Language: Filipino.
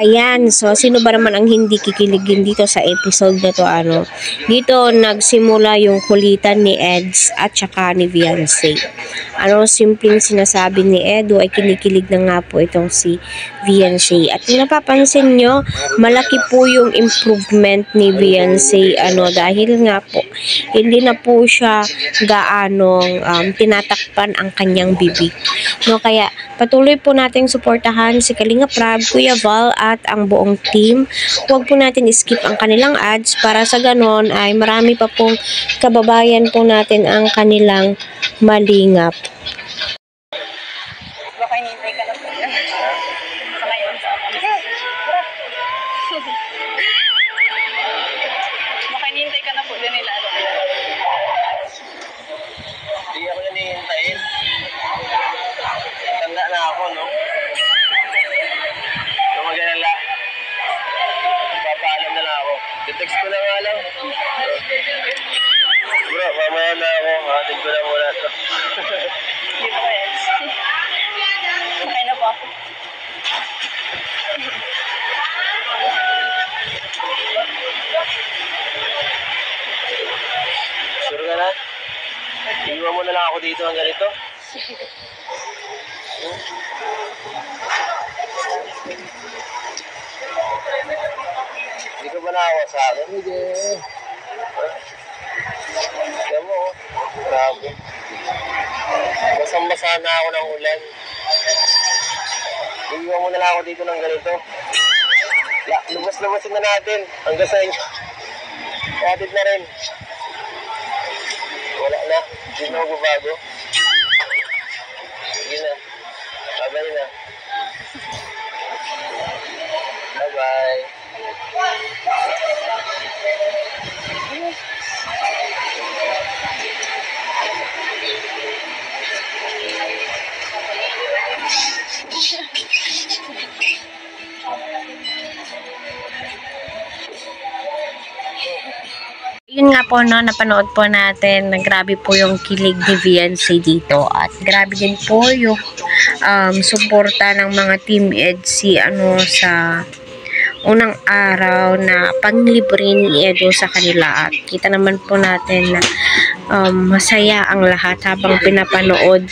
Ayan, so sino ba naman ang hindi kikiligin dito sa episode na to, dito nagsimula yung kulitan ni Eds at saka ni Viancy. Simpleng sinasabi ni Edu ay kinikilig na nga po itong si Viancy. At kung napapansin nyo, malaki po yung improvement ni Viancy, dahil nga po, hindi na po siya gaanong tinatakpan ang kanyang bibig. Kaya patuloy po nating suportahan si Kalinga Prab, Kuya Val, at ang buong team. Huwag po natin skip ang kanilang ads para sa ganon ay marami pa pong kababayan po natin ang kanilang malingap. Baka hinihintay ka na po. Baka hinihintay ka na po din nila. Hindi ako yan hihintayin. Tanda na ako, no? Kung mag-alala, papaalam na lang ako. Text ko na nga lang. Bro, mamaya na ako. Hatid ko na muna ito. Hindi po yan. Okay na po. Sure ka na? Iiwan mo na lang ako dito ng ganito. Hindi ka ba naawa sa akin? Hindi. Kaya mo, grabe. Basang-basa na ako ng ulan. Iiwan mo na lang ako dito ng ganito. Lubas-lubasin na natin hanggang sa inyo. Hatid na rin. Wala na. Hindi na magbabago. Sige na. Bye-bye na. Bye-bye. Yun nga po, napanood po natin na grabe po yung kilig ni Viancy dito at grabe din po yung suporta ng mga Team Edsy sa unang araw na panglibre ni Edu sa kanila at kita naman po natin na masaya ang lahat habang pinapanood